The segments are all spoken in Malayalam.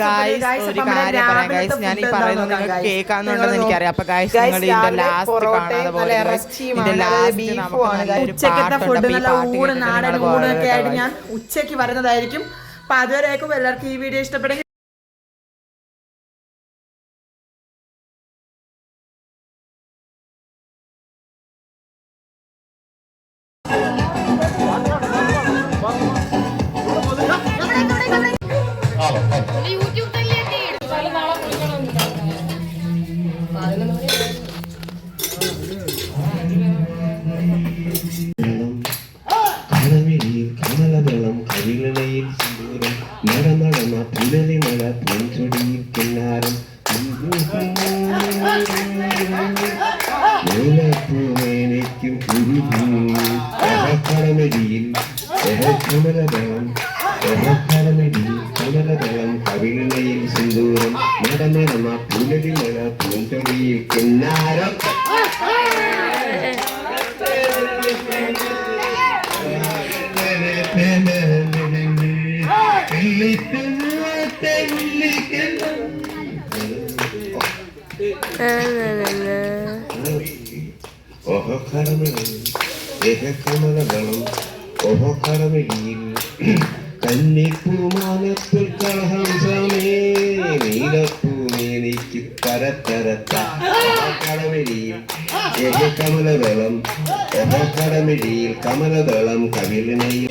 ഗായ്സ് ഒരു കാര്യം പറയാം ഗായ്സ്, ഞാൻ ഈ പറയുന്നത് നിങ്ങൾക്ക് കേൾക്കാന്നുണ്ടെന്ന് എനിക്കറിയാം. അപ്പൊ ഗായ്സ് നിങ്ങൾ ഇതിന്റെ ലാസ്റ്റ് കാണാതെ പോലെ ഉച്ചക്കത്തെ ഫുഡ് നല്ല ഊണ് നാടൻ ഊണൊക്കെ ആയിട്ട് ഞാൻ ഉച്ചയ്ക്ക് വരുന്നതായിരിക്കും. അപ്പൊ അതുവരേക്കും എല്ലാവർക്കും ഈ വീഡിയോ ഇഷ്ടപ്പെടും. കമലദളം കരിളയിൽ സിന്ദൂരം നടന്ന പുലരിമല പൊൻചൊടിയിൽ കിന്നാരം മേലപ്പൂമേനയ്ക്കും കടമടിയിൽ കമലദളം കമലദളം കരിളയിൽ സിന്ദൂരം നടന്ന പുലരിമല പൊൻചൊടിയിൽ കിന്നാരം. കമലദളം കന്നിപ്പൂമാനത്തിൽ കളഹംസമേ നീലപ്പൂമേനിക്ക് കരത്തരത്ത കടമിടിയിൽ കമലദളം കടമിടിയിൽ കമലദളം കവിളിനെയും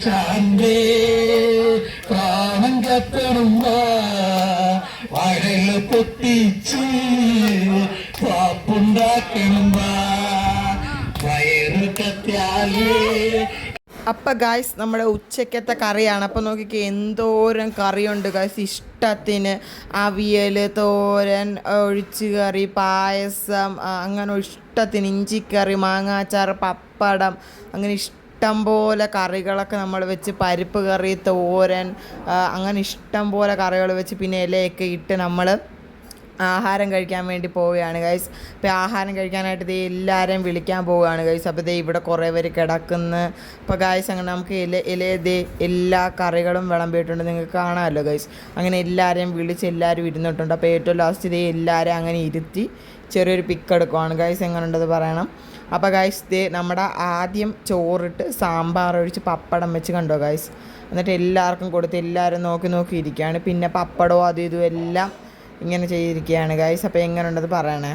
ചാണ്ടേ പ്രാണങ്കപ്പെടുമ്പ വഴല പൊട്ടിച്ച് പാപ്പുണ്ടാക്കണുമ്പ വയറ് കത്തിയാലേ. അപ്പം ഗായ്സ് നമ്മുടെ ഉച്ചക്കത്തെ കറിയാണ്. അപ്പം നോക്കിക്കേ എന്തോരം കറിയുണ്ട് ഗായ്സ്, ഇഷ്ടത്തിന് അവിയൽ, തോരൻ, ഒഴിച്ച് കറി, പായസം, അങ്ങനെ ഇഷ്ടത്തിന് ഇഞ്ചിക്കറി, മാങ്ങാച്ചാർ, പപ്പടം, അങ്ങനെ ഇഷ്ടം പോലെ കറികളൊക്കെ നമ്മൾ വെച്ച്, പരിപ്പ് കറി, തോരൻ, അങ്ങനെ ഇഷ്ടം പോലെ കറികൾ വെച്ച് പിന്നെ ഇലയൊക്കെ ഇട്ട് നമ്മൾ ആഹാരം കഴിക്കാൻ വേണ്ടി പോവുകയാണ് ഗൈസ്. അപ്പോൾ ആഹാരം കഴിക്കാനായിട്ട് ദേ എല്ലാവരെയും വിളിക്കാൻ പോവുകയാണ് ഗൈസ്. അപ്പോൾ ദേ ഇവിടെ കുറേ പേര് കിടക്കുന്നു. അപ്പോൾ ഗൈസ് അങ്ങനെ നമുക്ക് ദേ എല്ലാ കറികളും വിളമ്പിയിട്ടുണ്ട്, നിങ്ങൾക്ക് കാണാമല്ലോ ഗൈസ്. അങ്ങനെ എല്ലാവരെയും വിളിച്ച് എല്ലാവരും ഇരുന്നിട്ടുണ്ട്. അപ്പോൾ ഏറ്റവും ലാസ്റ്റ് ദേ എല്ലാവരെയും അങ്ങനെ ഇരുത്തി ചെറിയൊരു പിക്ക് എടുക്കുവാണ് ഗൈസ്. എങ്ങനെ ഉണ്ടെന്ന് പറയണം. അപ്പോൾ ഗൈസ് ദേ നമ്മുടെ ആദ്യം ചോറിട്ട് സാമ്പാർ ഒഴിച്ച് പപ്പടം വെച്ച് കണ്ടോ ഗൈസ്. എന്നിട്ട് എല്ലാവർക്കും കൊടുത്ത് എല്ലാവരും നോക്കി ഇരിക്കുകയാണ്. പിന്നെ പപ്പടവും അതും ഇതും എല്ലാം ഇങ്ങനെ ചെയ്തിരിക്കുകയാണ് ഗൈസ്. അപ്പോൾ എങ്ങനെ ഉണ്ടെന്ന് പറയണേ.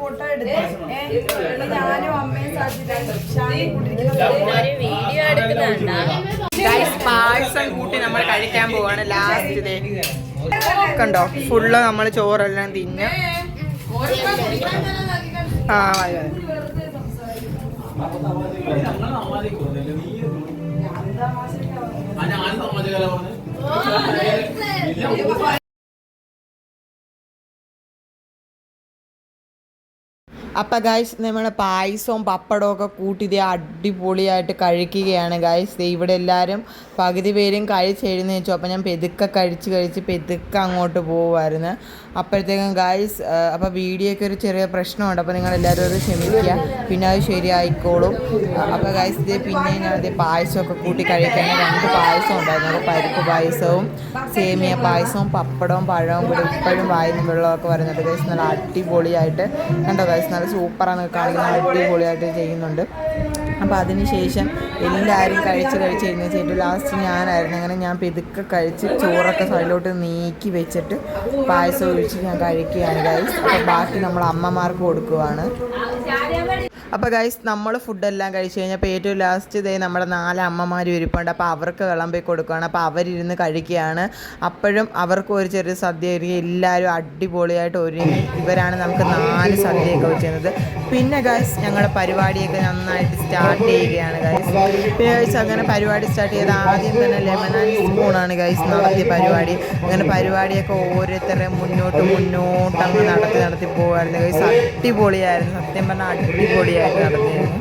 ഫോട്ടോ എടുത്ത് ഞാനും അമ്മയും പായസം കൂട്ടി നമ്മൾ കഴിക്കാൻ പോവാണ്. ലാസ്റ്റ് കണ്ടോ ഫുള്ള് നമ്മൾ ചോറെല്ലാം തിന്ന് അപ്പം ഗൈസ് നമ്മൾ പായസവും പപ്പടവും ഒക്കെ കൂട്ടി ഇത് അടിപൊളിയായിട്ട് കഴിക്കുകയാണ് ഗൈസ്. ഇവിടെ എല്ലാവരും പകുതി പേരും കഴിച്ചെഴുന്നേച്ചു. അപ്പം ഞാൻ പെതുക്കെ കഴിച്ച് പെതുക്കെ അങ്ങോട്ട് പോകുമായിരുന്നു. അപ്പോഴത്തേക്കും ഗൈസ് അപ്പോൾ വീഡിയോയ്ക്ക് ഒരു ചെറിയ പ്രശ്നമുണ്ട്. അപ്പോൾ നിങ്ങളെല്ലാവരും അത് ക്ഷമിക്കുക, പിന്നെ അത് ശരിയായിക്കോളും. അപ്പോൾ ഗൈസ് ഇത് പിന്നെ ഞാനത് പായസമൊക്കെ കൂട്ടി കഴിക്കാൻ 2 പായസം ഉണ്ടായിരുന്നു. പരിപ്പ് പായസവും സേമിയ പായസവും പപ്പടവും പഴവും കൂടി ഇപ്പോഴും വായിന്ന് വെള്ളമൊക്കെ വരുന്നുണ്ട് ഗൈസ്. നല്ല അടിപൊളിയായിട്ട് കണ്ടോ ഗൈസ്, നല്ല സൂപ്പറാണ് കാണിക്കുന്ന, അടിപൊളിയായിട്ട് ചെയ്യുന്നുണ്ട്. അപ്പോൾ അതിന് ശേഷം എല്ലാവരും കഴിച്ച് എഴുന്നേച്ചിട്ട് ലാസ്റ്റ് ഞാനായിരുന്നു. അങ്ങനെ ഞാൻ പെതുക്കെ കഴിച്ച് ചോറൊക്കെ സൈഡിലോട്ട് നീക്കി വെച്ചിട്ട് പായസം ഒഴിച്ച് ഞാൻ കഴിക്കുകയാണ് ഗൈസ്. അപ്പോൾ ബാക്കി നമ്മൾ അമ്മമാർക്ക് കൊടുക്കുവാണ്. അപ്പോൾ ഗൈസ് നമ്മൾ ഫുഡെല്ലാം കഴിച്ച് കഴിഞ്ഞപ്പോൾ ഏറ്റവും ലാസ്റ്റ് ഇതേ നമ്മുടെ 4 അമ്മമാരും ഇരിപ്പുണ്ട്. അപ്പോൾ അവർക്ക് വിളമ്പി കൊടുക്കുകയാണ്. അപ്പോൾ അവരിരുന്ന് കഴിക്കുകയാണ്. അപ്പോഴും അവർക്ക് ഒരു ചെറിയ സദ്യ ഒരുങ്ങി എല്ലാവരും അടിപൊളിയായിട്ട് ഒരുങ്ങി ഇവരാണ് നമുക്ക് 4 സദ്യയൊക്കെ വെച്ചിരുന്നത്. പിന്നെ ഗൈസ് ഞങ്ങളുടെ പരിപാടിയൊക്കെ നന്നായിട്ട് സ്റ്റാർട്ട് ചെയ്യുകയാണ് ഗൈസ്. പിന്നെ ഗൈസ് അങ്ങനെ പരിപാടി സ്റ്റാർട്ട് ചെയ്ത് ആദ്യം തന്നെ ലെമൺ ആൻഡ് സ്പൂണാണ് ഗൈസ് നടത്തിയ പരിപാടി. അങ്ങനെ പരിപാടിയൊക്കെ ഓരോരുത്തരെ മുന്നോട്ട് അങ്ങ് നടത്തി പോകുമായിരുന്നു ഗൈസ്. അടിപൊളിയായിരുന്നു, സത്യം പറഞ്ഞാൽ അടിപൊളിയായിരുന്നു നടത്തിയായിരുന്നു.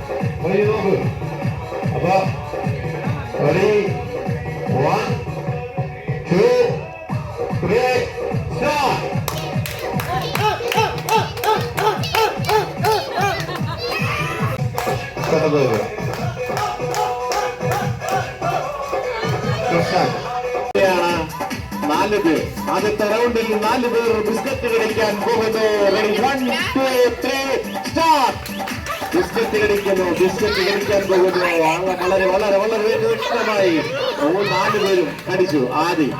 നാല് പേർ ആദ്യത്തെ റൗണ്ടിൽ 4 പേർ ബിസ്ക്കറ്റ് കഴിക്കാൻ പോകുന്നു. Ready 1 2 3 start. ബിസ്ക്കറ്റ് കഴിക്കാൻ പോകുന്നു. വളരെ വളരെ വളരെ വ്യക്തമായി 4 പേരും കടിച്ചു. ആദ്യം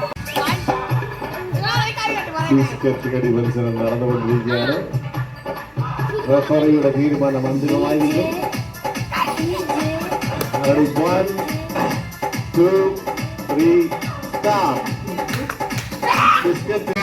ബിസ്ക്കറ്റ് കടി മത്സരം നടന്നുകൊണ്ടിരിക്കുകയാണ്. റഫറിയുടെ തീരുമാനം അന്തിമമായിരിക്കും. 1 2 3 സ്റ്റാർട്ട്. ബിസ്ക്കറ്റ്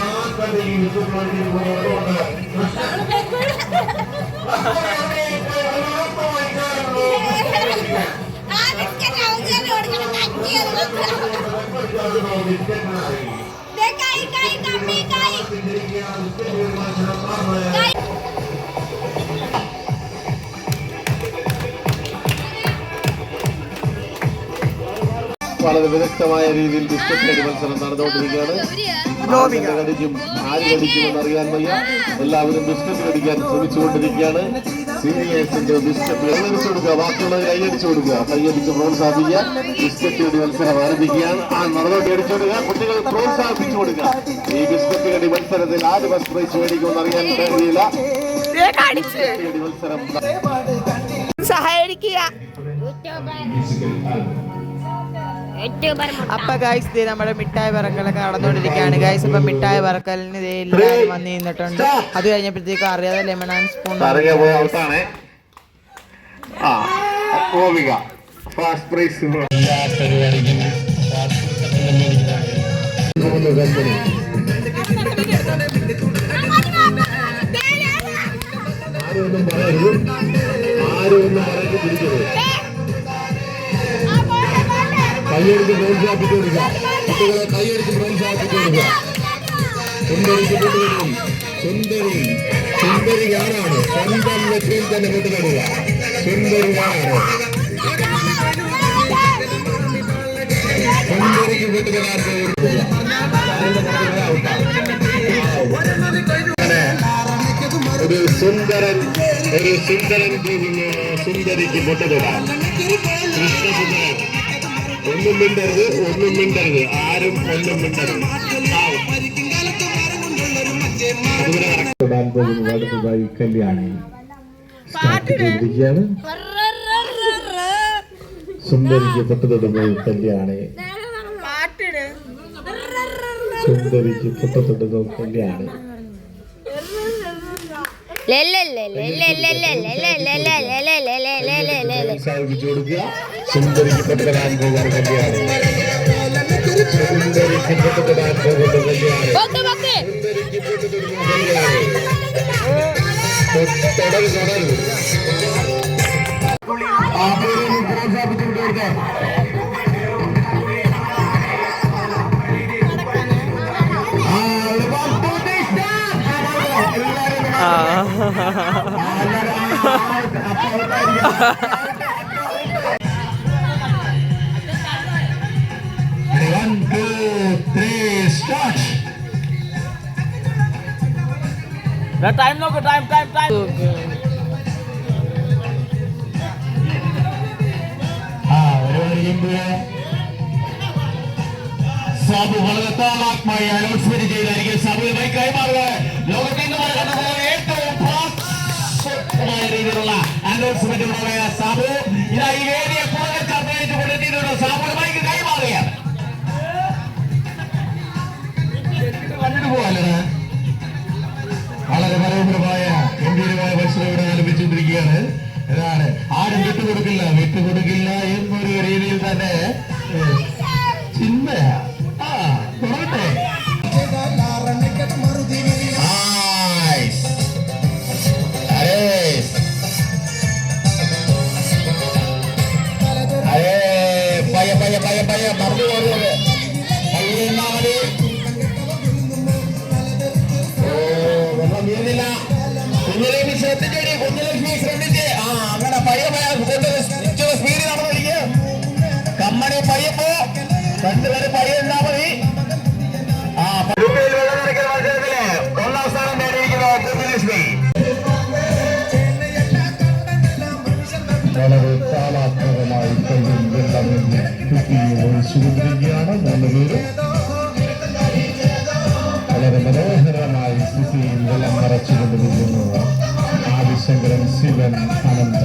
വളരെ വിദഗ്ധമായ രീതിയിൽ ബിസ്ക്കറ്റ് കടി മത്സരം നടന്നുകൊണ്ടിരിക്കുകയാണ്. കടിക്കും ആര് കടിക്കുമെന്ന് അറിയാൻ വയ്യ. എല്ലാവരും ബിസ്ക്കറ്റ് കടിക്കാൻ ശ്രമിച്ചുകൊണ്ടിരിക്കുകയാണ്. സീനിയേഴ്സിന്റെ ബിസ്ക്കറ്റ് കൈയടിച്ചു കൊടുക്കുക, ബാക്കിയുള്ളവർ കൈയടിച്ചു കൊടുക്കുക, കൈയടിച്ച് പ്രോത്സാഹിപ്പിക്കുക. ബിസ്ക്കറ്റ് കടി മത്സരം ആരംഭിക്കുകയാണ്. നടന്നോട്ട് അടിച്ചു കൊടുക്കുക, കുട്ടികൾ പ്രോത്സാഹിപ്പിച്ചു കൊടുക്കുക. ഈ ബിസ്ക്കറ്റ് കടി മത്സരത്തിൽ ആര് ഫസ്റ്റ് പ്രൈസ് മേടിക്കുമെന്ന് അറിയാൻ കഴിയില്ല. മത്സരം സഹായിക്കുക. അപ്പൊ ഗൈസ് ഇത് നമ്മുടെ മിഠായി പറക്കലൊക്കെ നടന്നുകൊണ്ടിരിക്കുകയാണ് ഗൈസ്. അപ്പൊ മിഠായി പറക്കലിന് ഇതേ എല്ലാവരും വന്ന് നിന്നിട്ടുണ്ട്. അത് കഴിഞ്ഞപ്പോഴത്തേക്ക് അറിയാതെ lemon and spoon first prize ആരൊന്നും പറയരുത്, ആരൊന്നും പറയരുത്, പിടിക്കരുത്. കൈയടിച്ച് പ്രോത്സാഹിപ്പിച്ചു കൊടുക്കുക, കുട്ടികളെ കൈയടിച്ച് പ്രോത്സാഹിപ്പിച്ചു കൊടുക്കുക. സുന്ദരിക്ക് കൂട്ടുകയും സുന്ദരി ഞാനാണ്, സ്വന്തം നെറ്റിയിൽ തന്നെ കൂട്ടുകടുക. സുന്ദരി ഞാനാണ്, സുന്ദരിക്ക് കൂട്ടുകാർക്ക് ഒരു സുന്ദരൻ പോകുന്നു. സുന്ദരിക്ക് പൊട്ടുതൊടാൻ കൃഷ്ണസുന്ദരൻ. ഒന്നും മിണ്ടരുത്, ആരും ഒന്നും മിണ്ടരുത്. തൊടാൻ പോകുന്നത് അടുത്തതായി കല്യാണി സ്റ്റാർട്ട് ചെയ്തിരിക്കുകയാണ്. സുന്ദരിക്ക് പൊട്ടുതൊടുമ്പോൾ കല്യാണി, സുന്ദരിക്ക് പൊട്ടുതൊടുന്നു കല്യാണി. ഉത്സാഹിപ്പിച്ചു കൊടുക്കുക. സുന്ദരിക്ക് പൊട്ടുതൊടാൻ പോകാൻ കല്യാണി, സുന്ദരിക്ക് പൊട്ടുതൊടാൻ പോകുന്ന കല്യാണി, സുന്ദരിക്ക് പൊട്ടുതൊടുന്നു കല്യാണി. തുടരുന്നു പ്രോത്സാഹിപ്പിച്ചു കൊടുക്കുക. Time no, time. സാബു വളരെ താളാത്മകമായി അനൗൺസ്മെന്റ് ചെയ്തായിരിക്കും സഭയുമായി കൈമാറുക. ലോകത്തിൽ നിന്ന് കണ്ടുപോകുന്ന ഏറ്റവും പ്രാപ്തമായ രീതിയിലുള്ള അനൗൺസ്മെന്റുകളായ സാബു ഇതാ ഈ വേദിയെ കൂടുതൽ ചർച്ചയായിട്ടുകൊണ്ടെത്തിയിട്ടുണ്ട്. സാബുമായി കൈമാറുകയാണ്. കണ്ടിട്ട് പോകാല്ലേ, വളരെ മനോഹരമായ ഗംഭീരമായ മത്സരം ഇവിടെ ആരംഭിച്ചുകൊണ്ടിരിക്കുകയാണ്. ഇതാണ് പയ്യ മറന്നു പോകുന്നത് വെള്ളം വീഴുന്നില്ല. കുഞ്ഞലക്ഷ്മി ശ്രദ്ധിച്ചേടി, കുഞ്ഞലക്ഷ്മി ശ്രദ്ധിച്ച്. അങ്ങനെ പയ്യ സ്പീഡിൽ നടന്നിരിക്കുക. കമ്മണി പയ്യപ്പോ രണ്ടുപേര് പയ്യ ഉണ്ടാ മതി. വെള്ളം നിറയ്ക്കൽ മത്സരത്തില് 1ാം സ്ഥാനം നേടിയിരിക്കുന്നത് കുഞ്ഞലക്ഷ്മി. വളരെ താളാത്മകമായി കയ്യിൽ വെള്ളം ഒഴിച്ചുകൊണ്ടിരിക്കുകയാണ് 3 പേര്. വളരെ മനോഹരമായി സ്ഥിതിയിൽ വെള്ളം നിറച്ചുകൊണ്ടിരിക്കുന്നു. ആദിശങ്കരൻ, ശിവൻ, അനന്ത.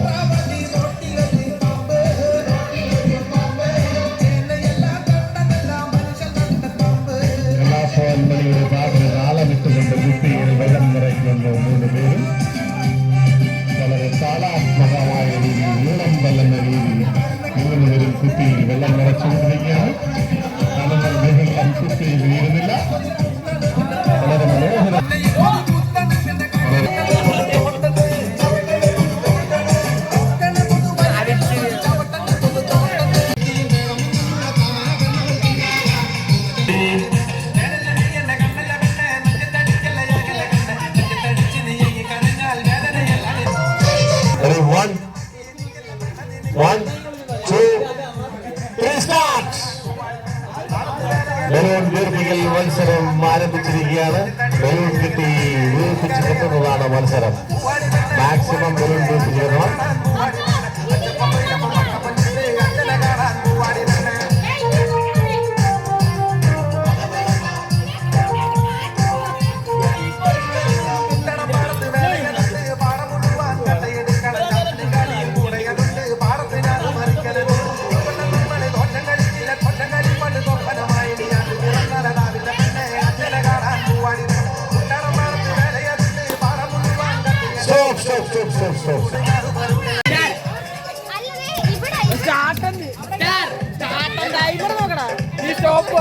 കലാഭവൻമണിയുടെ പാട്ടിന് താളമിട്ടുകൊണ്ട് കുട്ടിയിൽ വെള്ളം നിറയ്ക്കുന്നു 3 പേരും. വളരെ താളാത്മകമായ രീതിയിൽ നീളം വല്ലുന്ന രീതിയിൽ 3 പേരും കുട്ടിയിൽ വെള്ളം നിറച്ചുകൊണ്ടിരിക്കുകയാണ്. അനന്തം വെള്ളം കുട്ടിയിൽ വീഴുന്നില്ല. വളരെ മനോഹരം. One, two, three, start! Balloon വീർപ്പിക്കൽ മത്സരം ആരംഭിച്ചിരിക്കുകയാണ്. ബലൂൺ കിട്ടി വീർപ്പിച്ച് കിട്ടുന്നതാണ് മത്സരം. മാക്സിമം ബലൂൺ വീർപ്പിച്ച് കിട്ടണം. Stop.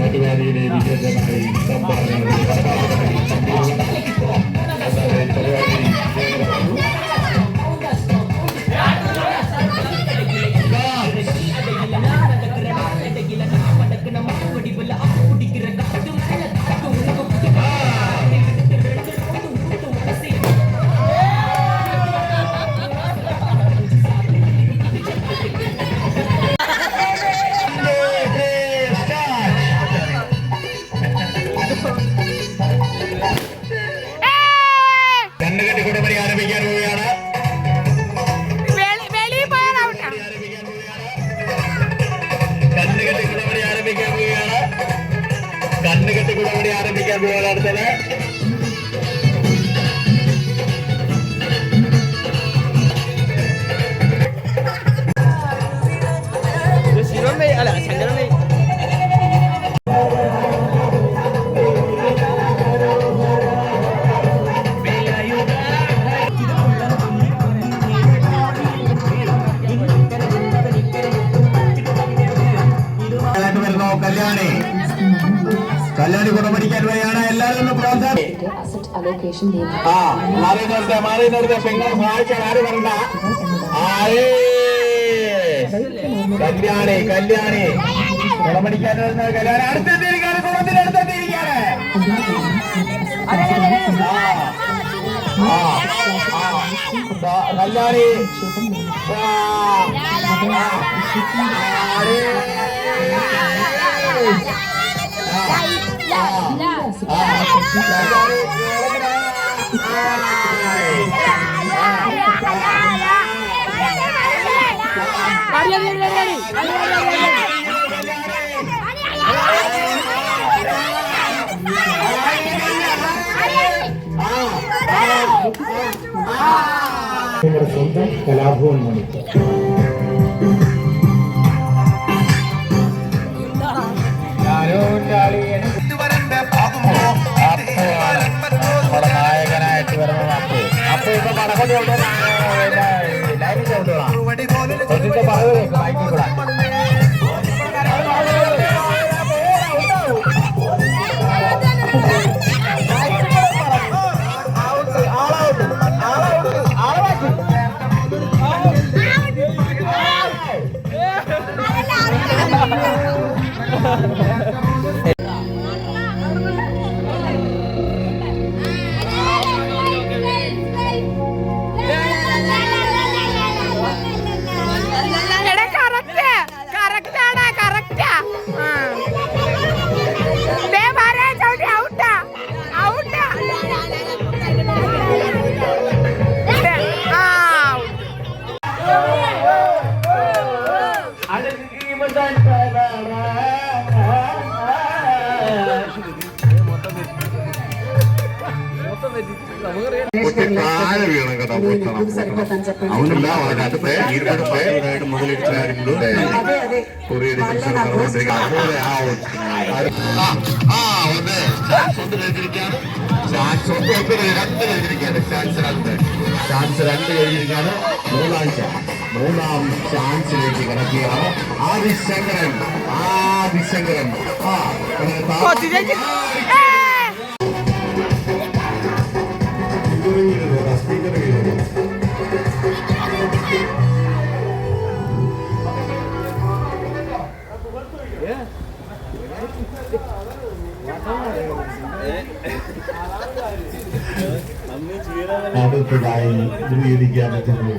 പരിപാടിയുടെ വിജയമായി പരിപാടി ആരംഭിക്കാൻ പോവുകയാണ് അടുത്തത്. കല്യാണി കുട പഠിക്കാൻ വരികയാണ്. എല്ലാവരും ഒന്ന് പ്രോത്സാഹിപ്പിക്കും. മാറി നിർത്ത പെങ്ങൾ സഹായിച്ചാൽ ആര് വരണ്ട. കല്യാണി കുട പഠിക്കാൻ വരുന്ന കല്യാണി അടുത്തെത്തിയിരിക്കാണ്. കുളത്തിനടുത്തെത്തിയിരിക്കാണ്. കല്യാണി നിങ്ങളുടെ സ്വന്തം കലാഭവൻ മണി. നായകനായിട്ട് വരുന്നത് അപ്പൊ ഇപ്പൊ പടക്കൊടി ലൈനിൽ കൊണ്ടുപോകാം. കൊച്ചിന്റെ പറവേക്ക് ബൈക്കിൽ കൂടാ. മൂന്നാം ചാൻസിലേക്ക് കിടക്കുകയാണ് ആദിശങ്കരൻ. അടുത്തതായി ധ്രുവീകരിക്കാൻ പറ്റുന്നു.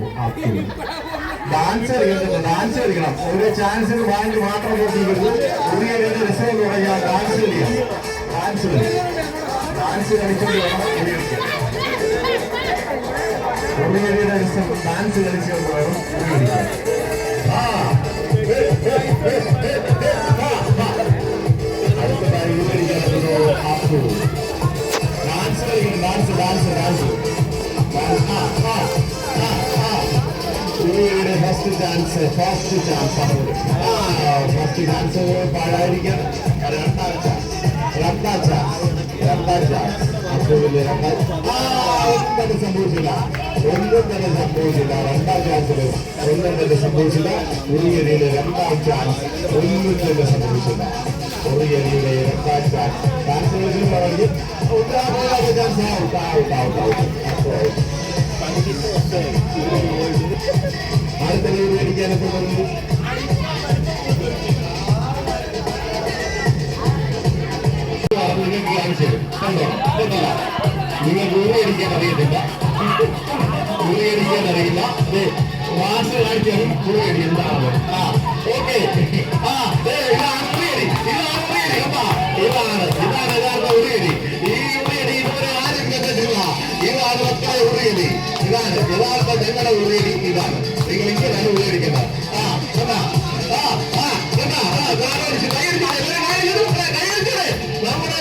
ഡാൻസ് കളിക്കണം. ഒരു ചാൻസിന് വാങ്ങി മാത്രം നോക്കിക്കരുത്. ധ്രുവീകരിക്കുന്ന രസം എന്ന് പറഞ്ഞാൽ ഡാൻസ് കളിയാണ്. ഡാൻസ് കളിച്ചുകൊണ്ട് വേണം ധ്രുവീകരിക്കാൻ. ധ്രുവീകരിയുടെ രസം ഡാൻസ് കളിച്ചുകൊണ്ട് വേണം ധ്രുവീകരിക്കാൻ. അടുത്തതായി ധ്രുവീകരിക്കാൻ പറ്റുന്നു. ഡാൻസ് ഫസ്റ്റ് ചാൻസ് പാടാതിരിക്കാൻ. രണ്ടാം ചാൻസ് സംഭവിച്ചില്ല. ഒന്നും തന്നെ സംഭവിച്ചില്ല. രണ്ടാം ചാൻസിൽ ഒന്നും തന്നെ സംഭവിച്ചില്ല. ഉറിയരിയിലെ രണ്ടാം ചാൻസ് ഒന്നും തന്നെ സംഭവിച്ചില്ല. ഉറിയരിയിലെ രണ്ടാം ചാൻസ് ട്രാൻസ്ലേഷൻ പറഞ്ഞ് ചാൻസ് അടുത്ത ലീവ് മേടിക്കാനൊക്കെ പറഞ്ഞു. നിങ്ങൾക്ക് കാണിച്ചത് നിങ്ങൾ ഉറിയടിക്കാൻ അറിയത്തില്ല. ഉറിയടിക്കാൻ അറിയില്ല. വാസ് കാണിച്ചാലും ഉറിയടി എന്താണ്. ഓക്കെ ഇതാണ് ഉറിയടി. ഇതാണ് യഥാർത്ഥ ഉറിയടി. ഈ ഉറിയടി ഇതുവരെ ആരും കണ്ടിട്ടില്ല. ഇതാണ് മക്കളെ ഉറിയടി. ഇതാണ് യഥാർത്ഥ ഞങ്ങളുടെ ഉറിയടി. ഇതാണ് നിങ്ങൾ ഇങ്ങനെയാണ് ഉറിയടിക്കുന്നത്. നമ്മുടെ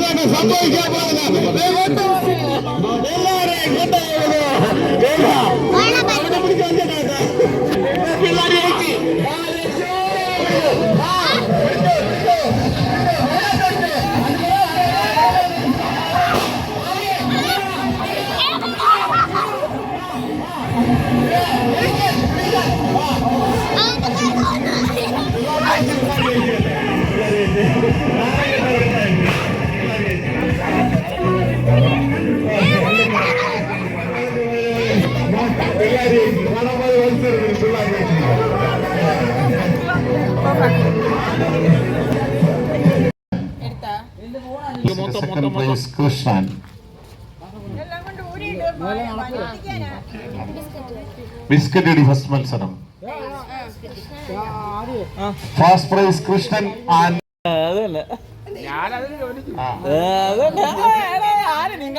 ാണ് സംഭവിക്കാൻ കൃഷ്ണൻ ബിസ്ക്കറ്റ് അടി ഫസ്റ്റ് മത്സരം ഫസ്റ്റ് പ്രൈസ് കൃഷ്ണൻ ആൻഡ്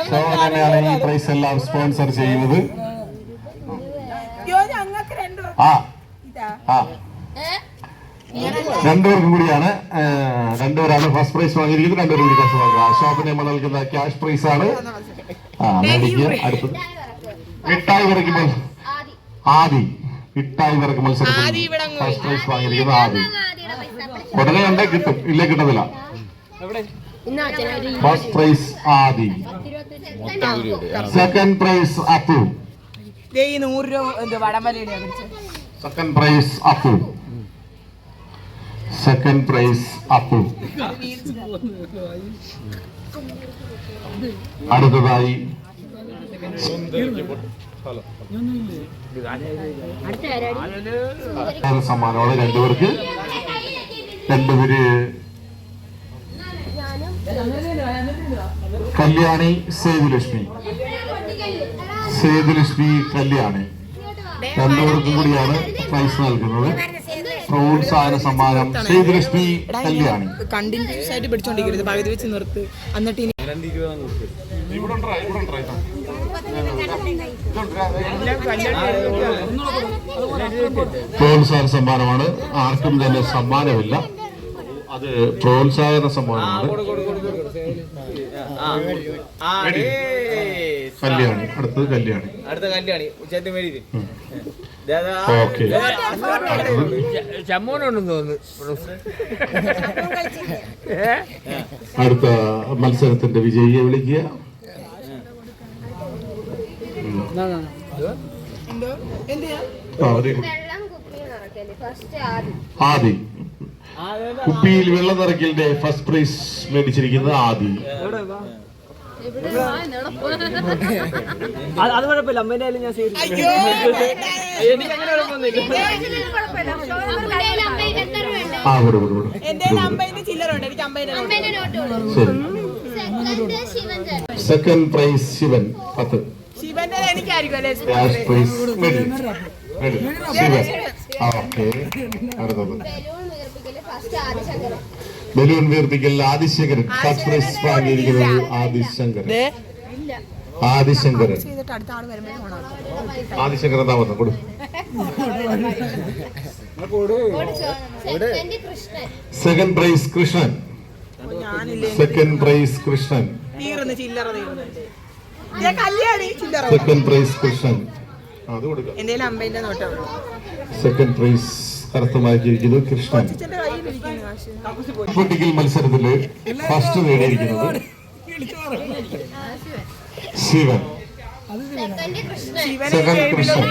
ശോഭനയാണ് ഈ പ്രൈസ് എല്ലാം സ്പോൺസർ ചെയ്യുന്നത്. രണ്ടുപേർക്കും കൂടിയാണ് രണ്ടുപേരാണ് ഫസ്റ്റ് പ്രൈസ് വാങ്ങിയിരിക്കുന്നത്. രണ്ടുപേരും കൂടി കാശ് വാങ്ങുക. ഷോപ്പിന് നമ്മൾ നൽകുന്ന ക്യാഷ് പ്രൈസ് ആണ്. മേടിക്കുക. അടുത്തത് മിഠായി വിറക്കുമ്പോൾ ആദി മിഠായി വിറക്ക് മത്സരത്തിൽ ഫസ്റ്റ് പ്രൈസ് വാങ്ങിയിരിക്കുന്നത് ആദി. ഉടനെ കണ്ടേ കിട്ടും, ഇല്ലേ കിട്ടത്തില്ല. First prize Adi. Second prize Appu. Second prize Appu. Second prize Appu. അടുത്തതായി സമ്മാനമാണ് രണ്ടുപേർക്ക്. രണ്ടുപേര് കല്യാണി സേതുലക്ഷ്മി. സേതുലക്ഷ്മി കല്യാണി രണ്ടുപേർക്കും കൂടിയാണ് പ്രൈസ് നൽകുന്നത്. പ്രോത്സാഹന സമ്മാനം സേതുലക്ഷ്മി കല്യാണി. കണ്ടിന്യൂസ് ആയിട്ട് പിടിച്ചോണ്ടിരിക്കരുത്, പകുതി വെച്ച് നിർത്ത്. എന്നിട്ട് ഇനി പ്രോത്സാഹന സമ്മാനമാണ്. ആർക്കും തന്നെ സമ്മാനമില്ല, അത് പ്രോത്സാഹന സമ്മാനമാണ്. കല്യാണി. അടുത്തത് കല്യാണി. ഓക്കെ. അടുത്ത മത്സരത്തിന്റെ വിജയിയെ വിളിക്കുക. ആദി. കുപ്പിയിൽ വെള്ളം നിറയ്ക്കലിന്റെ ഫസ്റ്റ് പ്രൈസ് മേടിച്ചിരിക്കുന്നത് ആദി. അത് കുഴപ്പമില്ല, അമ്മേന്റെ ഞാൻ എനിക്ക് അങ്ങനെ കുഴപ്പമൊന്നുമില്ല. Second prize Shivan 10. Cash prize Shivan. Okay. അടുത്തത് ബലൂൺ വീർപ്പിക്കൽ ആദിശങ്കരൻ. ഫസ്റ്റ് പ്രൈസ് വാങ്ങിയിരിക്കുന്നത് ആദിശങ്കരൻ. ആദിശങ്കരൻ. ആദിശങ്കരൻ എന്താ പറഞ്ഞു കൊടു. Second prize Krishnan. Second prize Krishnan. Second prize Krishnan. അത് കൊടുക്കാം. സെക്കൻഡ് പ്രൈസ് കരസ്ഥമാക്കിയിരിക്കുന്നത് കൃഷ്ണൻ. പൊട്ടിക്കൽ മത്സരത്തില് ഫസ്റ്റ് നേടിയിരിക്കുന്നത് ശിവൻ. സെക്കൻഡ് കൃഷ്ണൻ.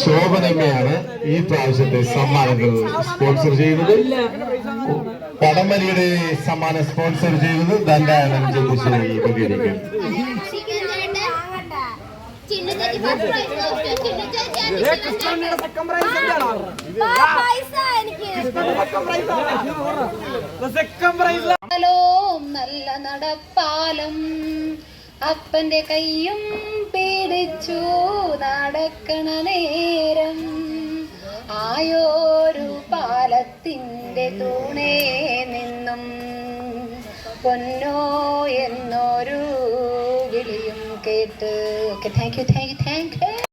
ശോഭനമ്മയാണ് ഈ പ്രാവശ്യത്തെ സമ്മാനങ്ങൾ സ്പോൺസർ ചെയ്യുന്നത്. പടംവലിയുടെ സമ്മാനം സ്പോൺസർ ചെയ്യുന്നത് ദണ്ഡാനന്ദ ജ്യോതിഷി പങ്കെടുക്കും. നല്ല നടപ്പാലം അപ്പന്റെ കയ്യും പിടിച്ചു നടക്കണ നേരം ആയോരു പാലത്തിന്റെ തൂണേ നിന്നും പൊന്നോ എന്നൊരു വിളിയും കേട്ട്. Okay, thank you.